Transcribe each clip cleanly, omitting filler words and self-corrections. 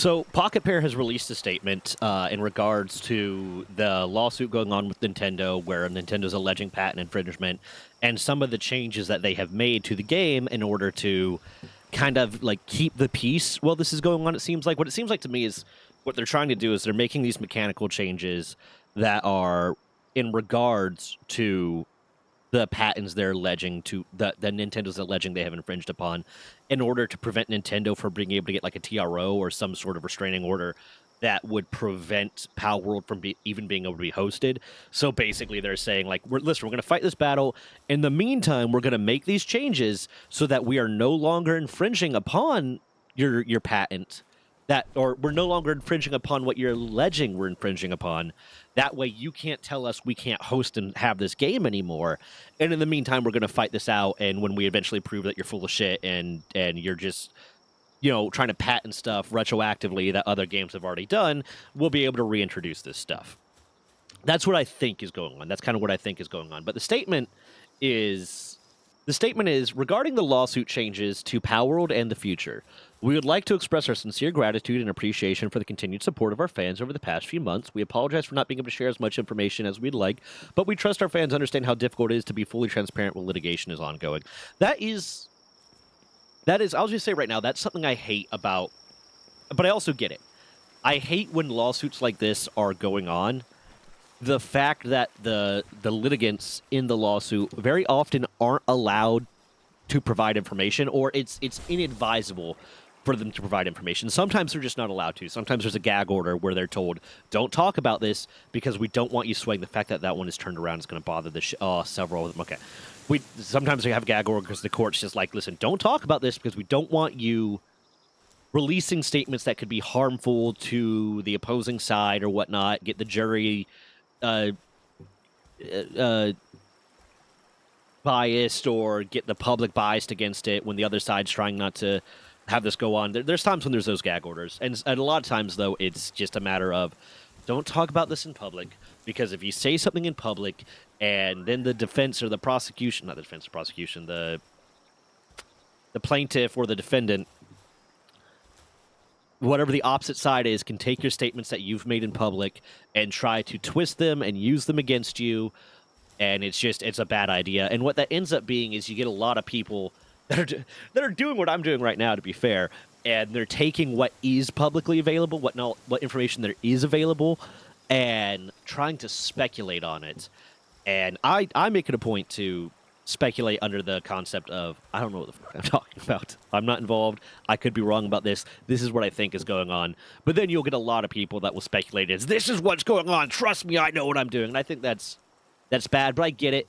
So Pocketpair has released a statement in regards to the lawsuit going on with Nintendo, where Nintendo's alleging patent infringement, and some of the changes that they have made to the game in order to kind of like keep the peace while this is going on. It seems like what it seems like to me is what they're trying to do is they're making these mechanical changes that are in regards to the patents they're alleging to that Nintendo's alleging they have infringed upon in order to prevent Nintendo from being able to get like a TRO or some sort of restraining order that would prevent Power World from even being able to be hosted. So basically they're saying like, we're going to fight this battle. In the meantime, we're going to make these changes so that we are no longer infringing upon your patent or we're no longer infringing upon what you're alleging we're infringing upon. That way you can't tell us we can't host and have this game anymore. And in the meantime, we're going to fight this out. And when we eventually prove that you're full of shit and you're just, trying to patent stuff retroactively that other games have already done, we'll be able to reintroduce this stuff. That's what I think is going on. That's kind of what I think is going on. But the statement is regarding the lawsuit changes to Power World and the future. We would like to express our sincere gratitude and appreciation for the continued support of our fans over the past few months. We apologize for not being able to share as much information as we'd like, but we trust our fans understand how difficult it is to be fully transparent while litigation is ongoing. That is, I'll just say right now, that's something I hate about, but I also get it. I hate when lawsuits like this are going on. The fact that the litigants in the lawsuit very often aren't allowed to provide information, or it's inadvisable for them to provide information. Sometimes they're just not allowed to. Sometimes there's a gag order where they're told, don't talk about this because we don't want you swaying. The fact that that one is turned around is going to bother several of them. Okay. Sometimes we have a gag order because the court's just like, listen, don't talk about this because we don't want you releasing statements that could be harmful to the opposing side or whatnot, get the jury biased or get the public biased against it when the other side's trying not to have this go on. There's times when there's those gag orders. And a lot of times, though, it's just a matter of don't talk about this in public, because if you say something in public and then the defense or the prosecution, not the defense or prosecution, the plaintiff or the defendant, whatever the opposite side is, can take your statements that you've made in public and try to twist them and use them against you. And it's a bad idea. And what that ends up being is you get a lot of people that are doing what I'm doing right now, to be fair, and they're taking what is publicly available, what information there is available, and trying to speculate on it. And I make it a point to speculate under the concept of, I don't know what the fuck I'm talking about. I'm not involved. I could be wrong about this. This is what I think is going on. But then you'll get a lot of people that will speculate as, this is what's going on. Trust me, I know what I'm doing. And I think that's bad, but I get it.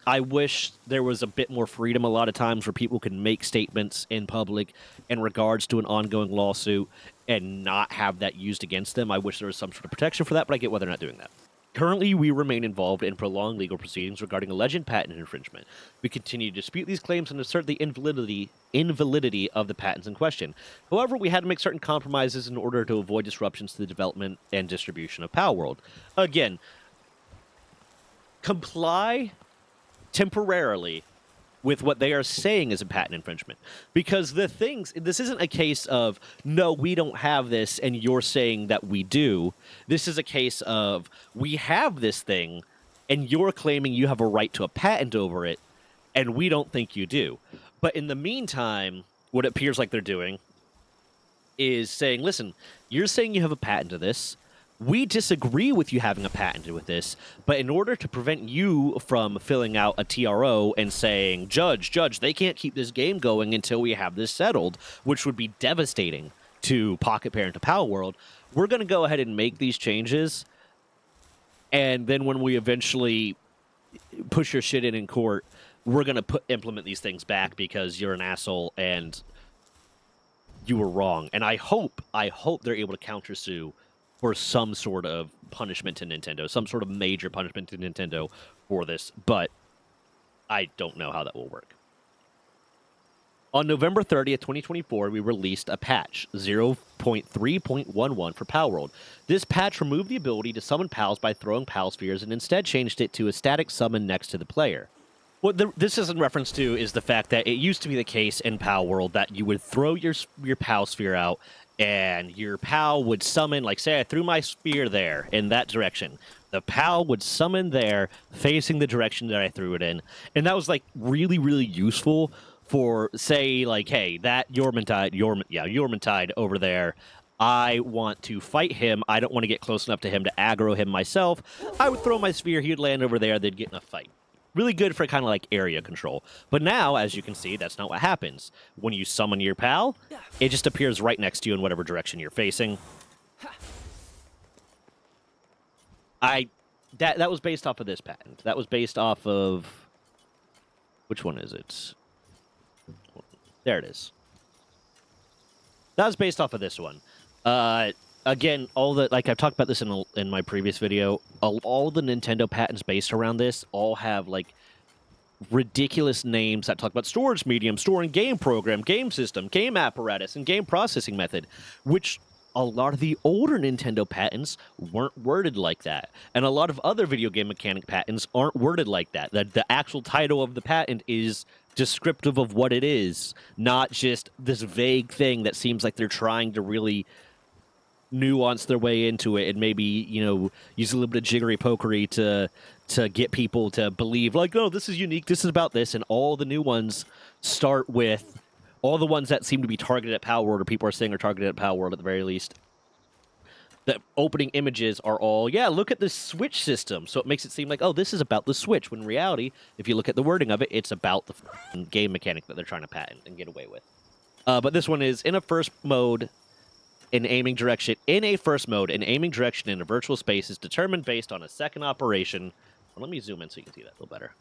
I wish there was a bit more freedom a lot of times where people can make statements in public in regards to an ongoing lawsuit and not have that used against them. I wish there was some sort of protection for that, but I get why they're not doing that. Currently, we remain involved in prolonged legal proceedings regarding alleged patent infringement. We continue to dispute these claims and assert the invalidity of the patents in question. However, we had to make certain compromises in order to avoid disruptions to the development and distribution of Power World. Again, comply temporarily with what they are saying is a patent infringement. Because this isn't a case of, no, we don't have this, and you're saying that we do. This is a case of, we have this thing, and you're claiming you have a right to a patent over it, and we don't think you do. But in the meantime, what it appears like they're doing is saying, listen, you're saying you have a patent to this. We disagree with you having a patent with this, but in order to prevent you from filling out a TRO and saying, Judge, they can't keep this game going until we have this settled, which would be devastating to Pocketpair and to Power World, we're going to go ahead and make these changes, and then when we eventually push your shit in court, we're going to implement these things back because you're an asshole and you were wrong. And I hope they're able to countersue for some sort of punishment to Nintendo, some sort of major punishment to Nintendo for this, but I don't know how that will work. On November 30th, 2024, we released a patch, 0.3.11 for Power World. This patch removed the ability to summon pals by throwing pal spheres and instead changed it to a static summon next to the player. What this is in reference to is the fact that it used to be the case in Power World that you would throw your pal sphere out, and your pal would summon, like, say I threw my spear there in that direction. The pal would summon there, facing the direction that I threw it in. And that was, like, really, really useful for, say, like, hey, that Yormantide over there, I want to fight him. I don't want to get close enough to him to aggro him myself. I would throw my spear, he'd land over there, they'd get in a fight. Really good for kind of like area control. But now, as you can see, that's not what happens. When you summon your pal, it just appears right next to you in whatever direction you're facing. That was based off of this patent. That was based off of... Which one is it? There it is. That was based off of this one. Again, like I've talked about this in my previous video, all the Nintendo patents based around this all have like ridiculous names that talk about storage medium, storing game program, game system, game apparatus, and game processing method, which a lot of the older Nintendo patents weren't worded like that. And a lot of other video game mechanic patents aren't worded like that. The actual title of the patent is descriptive of what it is, not just this vague thing that seems like they're trying to really nuance their way into it and maybe, use a little bit of jiggery pokery to get people to believe, like, no, this is unique, this is about this, and all the new ones start with, all the ones that seem to be targeted at Power World, or people are saying are targeted at Power World at the very least, the opening images are all, yeah, look at this Switch system, so it makes it seem like, oh, this is about the Switch, when in reality, if you look at the wording of it, it's about the game mechanic that they're trying to patent and get away with. But this one is, in a first mode, an aiming direction in a virtual space is determined based on a second operation. Well, let me zoom in so you can see that a little better.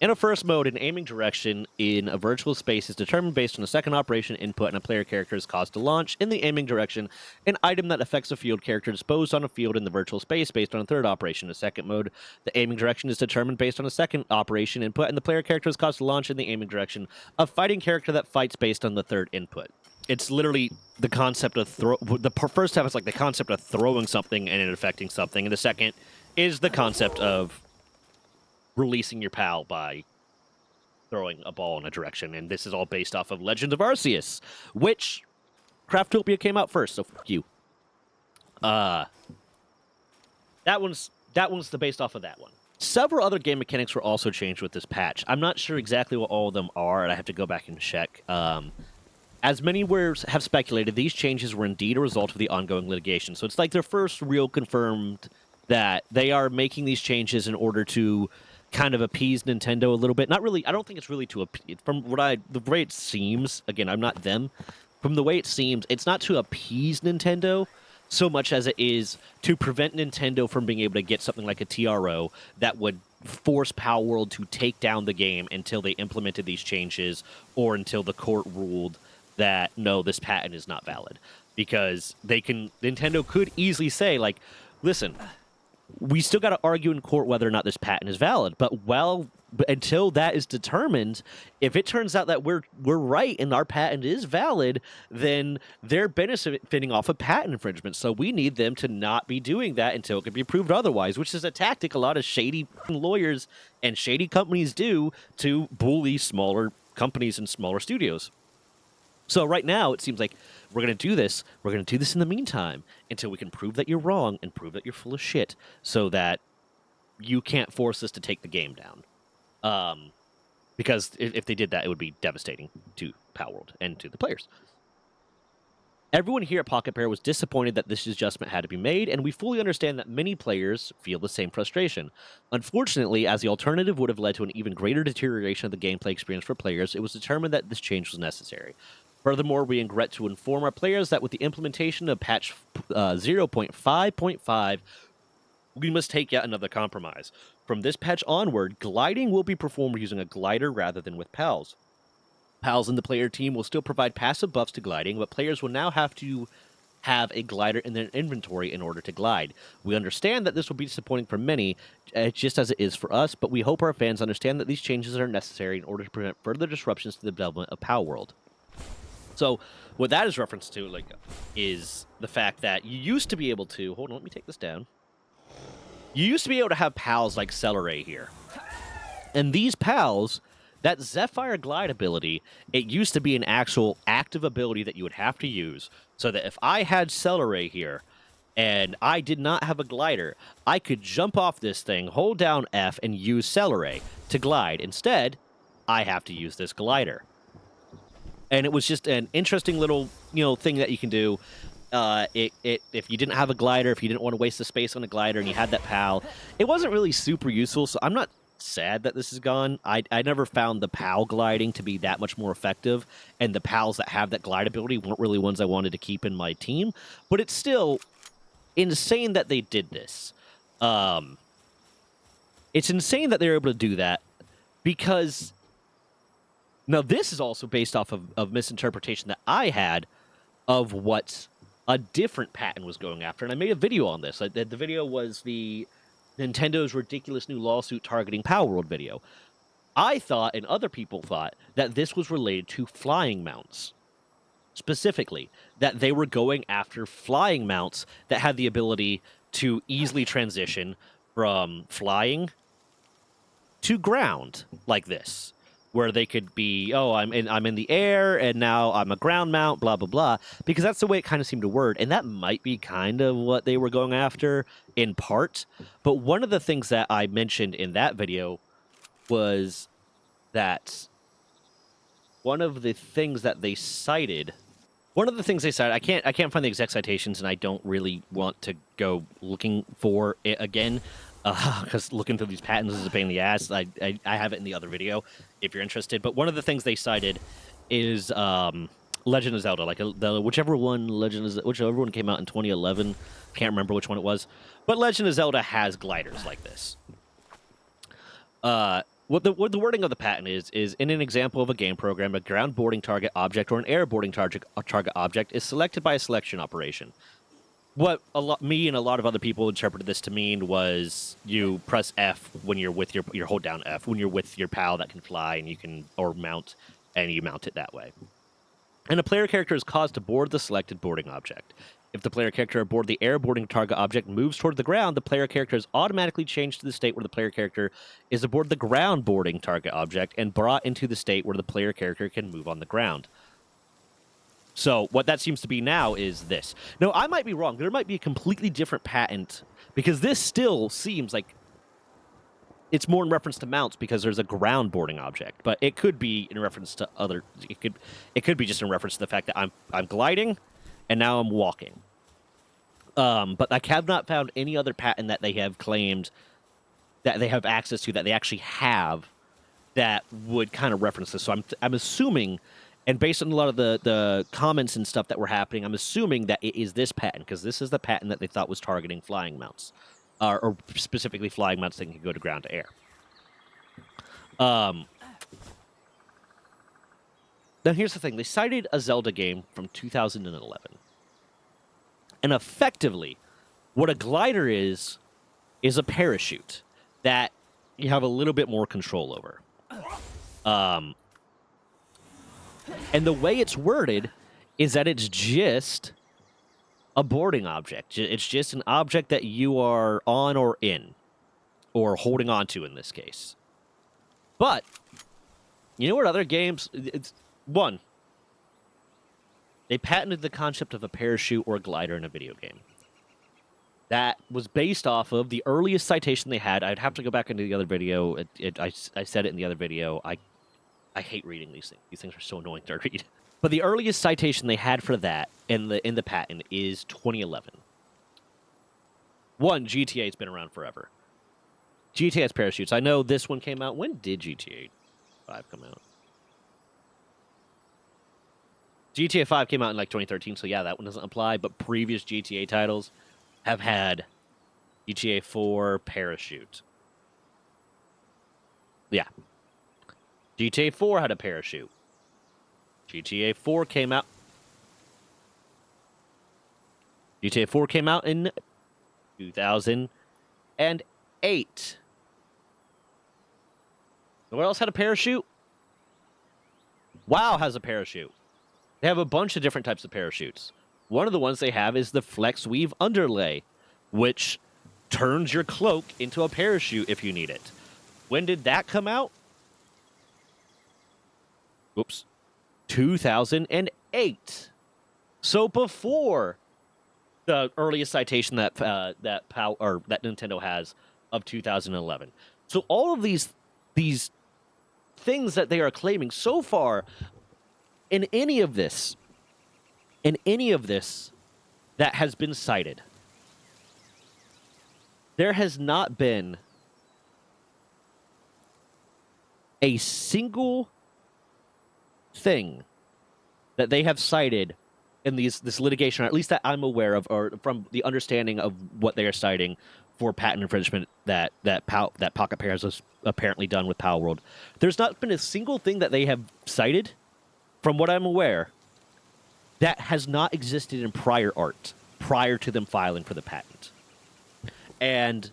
In a first mode, an aiming direction in a virtual space is determined based on a second operation input and a player character is caused to launch in the aiming direction an item that affects a field character disposed on a field in the virtual space based on a third operation. In a second mode, the aiming direction is determined based on a second operation input and the player character is caused to launch in the aiming direction a fighting character that fights based on the third input. It's literally the concept of the first half is like the concept of throwing something and it affecting something, and the second is the concept of releasing your pal by throwing a ball in a direction, and this is all based off of Legend of Arceus, which Craftopia came out first, so fuck you. That one's based off of that one. Several other game mechanics were also changed with this patch. I'm not sure exactly what all of them are, and I have to go back and check. As many have speculated, these changes were indeed a result of the ongoing litigation, so it's like their first real confirmed that they are making these changes in order to kind of appease Nintendo a little bit. Not really. I don't think it's really to appease. From the way it seems, again, I'm not them. From the way it seems, it's not to appease Nintendo so much as it is to prevent Nintendo from being able to get something like a TRO that would force Power World to take down the game until they implemented these changes or until the court ruled that, no, this patent is not valid. Because Nintendo could easily say, like, listen, we still got to argue in court whether or not this patent is valid. But until that is determined, if it turns out that we're right and our patent is valid, then they're benefiting off of patent infringement. So we need them to not be doing that until it can be proved otherwise, which is a tactic a lot of shady lawyers and shady companies do to bully smaller companies and smaller studios. So right now, it seems like we're going to do this. We're going to do this in the meantime until we can prove that you're wrong and prove that you're full of shit so that you can't force us to take the game down. Because if they did that, it would be devastating to Power World and to the players. Everyone here at Pocketpair was disappointed that this adjustment had to be made, and we fully understand that many players feel the same frustration. Unfortunately, as the alternative would have led to an even greater deterioration of the gameplay experience for players, it was determined that this change was necessary. Furthermore, we regret to inform our players that with the implementation of patch 0.5.5, we must take yet another compromise. From this patch onward, gliding will be performed using a glider rather than with pals. Pals in the player team will still provide passive buffs to gliding, but players will now have to have a glider in their inventory in order to glide. We understand that this will be disappointing for many, just as it is for us, but we hope our fans understand that these changes are necessary in order to prevent further disruptions to the development of Power World. So, what that is reference to, is the fact that you used to be able to... Hold on, let me take this down. You used to be able to have pals like Celeray here. And these pals, That Zephyr glide ability, it used to be an actual active ability that you would have to use, so that if I had Celeray here, and I did not have a glider, I could jump off this thing, hold down F, and use Celeray to glide. Instead, I have to use this glider. And it was just an interesting little, thing that you can do. If you didn't have a glider, if you didn't want to waste the space on a glider, and you had that PAL, it wasn't really super useful. So I'm not sad that this is gone. I never found the PAL gliding to be that much more effective, and the PALs that have that glide ability weren't really ones I wanted to keep in my team. But it's still insane that they did this. It's insane that they're able to do that, because now this is also based off of misinterpretation that I had of what a different patent was going after, and I made a video on this. The video was the Nintendo's ridiculous new lawsuit targeting Power World video. I thought, and other people thought, that this was related to flying mounts. Specifically, that they were going after flying mounts that had the ability to easily transition from flying to ground like this, where they could be, I'm in the air, and now I'm a ground mount, blah, blah, blah, because that's the way it kind of seemed to word, and that might be kind of what they were going after in part. But one of the things that I mentioned in that video was that one of the things they cited, I can't find the exact citations, and I don't really want to go looking for it again, because looking through these patents is a pain in the ass. I have it in the other video if you're interested. But one of the things they cited is Legend of Zelda, like whichever one came out in 2011. Can't remember which one it was, but Legend of Zelda has gliders like this. What the wording of the patent is in an example of a game program, a ground boarding target object or an air boarding target object is selected by a selection operation. What me and a lot of other people interpreted this to mean was you press F when you're with your hold down F when you're with your PAL that can fly and you can mount, and you mount it that way. And a player character is caused to board the selected boarding object. If the player character aboard the air boarding target object moves toward the ground, the player character is automatically changed to the state where the player character is aboard the ground boarding target object and brought into the state where the player character can move on the ground. So what that seems to be now is this. Now, I might be wrong. There might be a completely different patent, because this still seems like it's more in reference to mounts because there's a ground boarding object. But it could be in reference to other. It could be just in reference to the fact that I'm gliding, and now I'm walking. But I have not found any other patent that they have claimed that they have access to, that they actually have, that would kind of reference this. So I'm assuming. And based on a lot of the comments and stuff that were happening, I'm assuming that it is this patent, because this is the patent that they thought was targeting flying mounts, or specifically flying mounts that can go to ground to air. Now, here's the thing. They cited a Zelda game from 2011. And effectively, what a glider is a parachute that you have a little bit more control over. And the way it's worded is that it's just a boarding object. It's just an object that you are on or in, or holding on to in this case. But, you know what other games... One, they patented the concept of a parachute or a glider in a video game. That was based off of the earliest citation they had. I'd have to go back into the other video. I said it in the other video. I hate reading these things. These things are so annoying to read. But the earliest citation they had for that in the patent is 2011. One, GTA's been around forever. GTA has parachutes. I know this one came out. When did GTA 5 come out? GTA 5 came out in like 2013, so yeah, that one doesn't apply. But previous GTA titles have had GTA 4 parachute. Yeah. GTA 4 had a parachute. GTA 4 came out. GTA 4 came out in 2008. What else had a parachute? WoW has a parachute. They have a bunch of different types of parachutes. One of the ones they have is the Flex Weave Underlay, which turns your cloak into a parachute if you need it. When did that come out? Oops. 2008. So before the earliest citation that that Nintendo has of 2011. So all of these things that they are claiming so far in any of this that has been cited, there has not been a single thing that they have cited in this litigation, or at least that I'm aware of, or from the understanding of what they are citing for patent infringement that Pocketpair has apparently done with Power World. There's not been a single thing that they have cited, from what I'm aware, that has not existed in prior art prior to them filing for the patent. And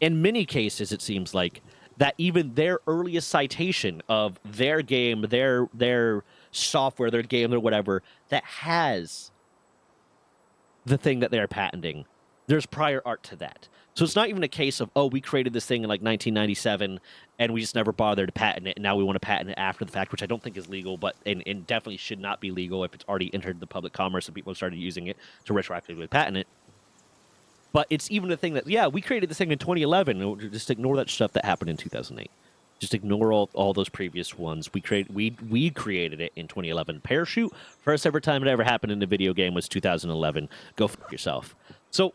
in many cases, it seems like that even their earliest citation of their game, their software, their game, or whatever, that has the thing that they're patenting, there's prior art to that. So it's not even a case of, oh, we created this thing in like 1997 and we just never bothered to patent it, and now we want to patent it after the fact, which I don't think is legal, but and definitely should not be legal if it's already entered the public commerce and people have started using it to retroactively patent it. But it's even a thing that, yeah, we created this thing in 2011. Just ignore that stuff that happened in 2008. Just ignore all those previous ones. We created it in 2011. Parachute, first ever time it ever happened in a video game was 2011. Go f yourself. So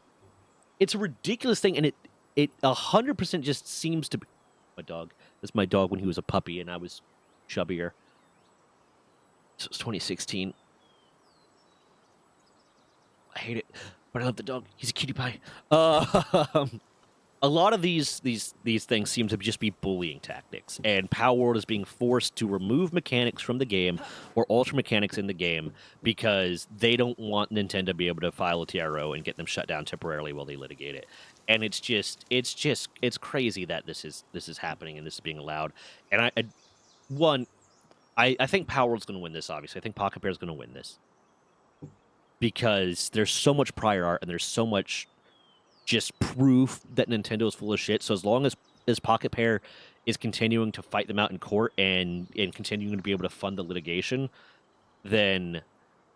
it's a ridiculous thing, and it 100% just seems to be my dog. That's my dog when he was a puppy and I was chubbier. So it was 2016. I hate it, but I love the dog. He's a cutie pie. A lot of these things seem to just be bullying tactics, and Power World is being forced to remove mechanics from the game or alter mechanics in the game because they don't want Nintendo to be able to file a TRO and get them shut down temporarily while they litigate it. And it's crazy that this is happening and this is being allowed. And I think Power World's going to win this. Obviously, I think Pocketpair is going to win this because there's so much prior art and there's so much just proof that Nintendo is full of shit. So as long as Pocketpair is continuing to fight them out in court and continuing to be able to fund the litigation, then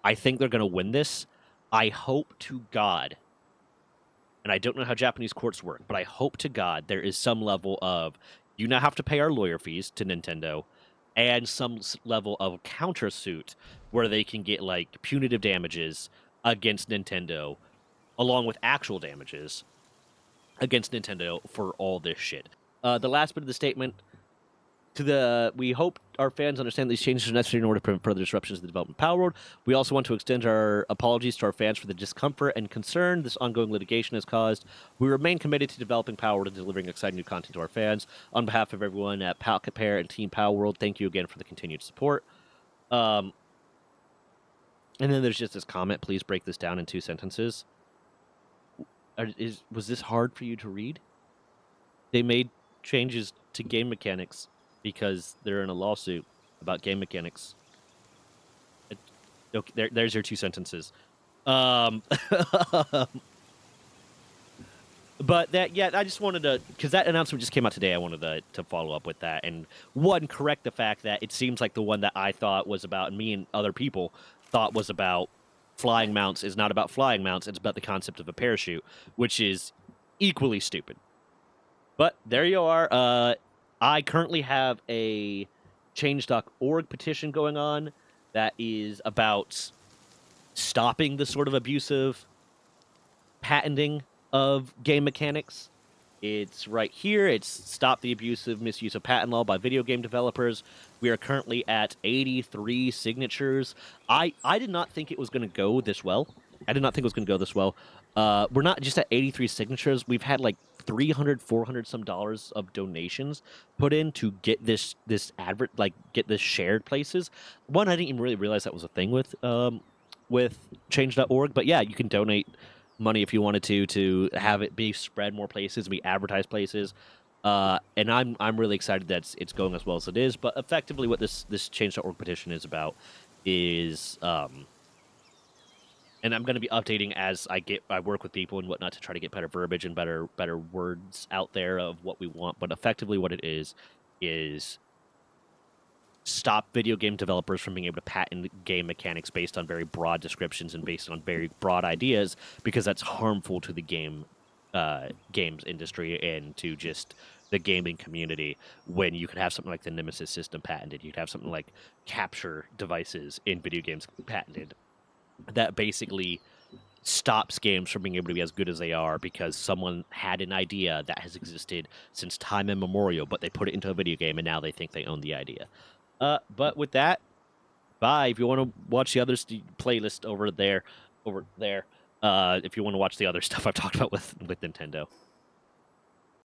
I think they're going to win this. I hope to God, and I don't know how Japanese courts work, but I hope to God there is some level of, you now have to pay our lawyer fees to Nintendo, and some level of countersuit where they can get like punitive damages against Nintendo, along with actual damages against Nintendo for all this shit. The last bit of the statement, we hope our fans understand these changes are necessary in order to prevent further disruptions to the development of Power World. We also want to extend our apologies to our fans for the discomfort and concern this ongoing litigation has caused. We remain committed to developing Power World and delivering exciting new content to our fans. On behalf of everyone at Pocketpair and Team Power World, thank you again for the continued support. And then there's just this comment, please break this down in 2 sentences. Was this hard for you to read? They made changes to game mechanics because they're in a lawsuit about game mechanics. Okay, there's your 2 sentences. But that, yeah, I just wanted to, because that announcement just came out today. I wanted to follow up with that and correct the fact that it seems like the one that I thought was about, and me and other people thought was about flying mounts, is not about flying mounts. It's about the concept of a parachute, which is equally stupid. But there you are. I currently have a change.org petition going on that is about stopping the sort of abusive patenting of game mechanics. It's right here. It's Stop the Abusive Misuse of Patent Law by Video Game Developers. We are currently at 83 signatures. I did not think it was going to go this well. We're not just at 83 signatures. We've had like $300 some dollars of donations put in to get this get this shared places. One, I didn't even really realize that was a thing with change.org, but yeah, you can donate money if you wanted to have it be spread more places, be advertised places. And I'm really excited that it's going as well as it is. But effectively, what this change.org petition is about is, and I'm going to be updating as I work with people and whatnot to try to get better verbiage and better words out there of what we want. But effectively, what it is stop video game developers from being able to patent game mechanics based on very broad descriptions and based on very broad ideas, because that's harmful to the games industry and to just the gaming community. When you could have something like the Nemesis system patented, you'd have something like capture devices in video games patented, that basically stops games from being able to be as good as they are because someone had an idea that has existed since time immemorial, but they put it into a video game and now they think they own the idea. But with that, bye. If you want to watch the other playlist over there, if you want to watch the other stuff I've talked about with Nintendo.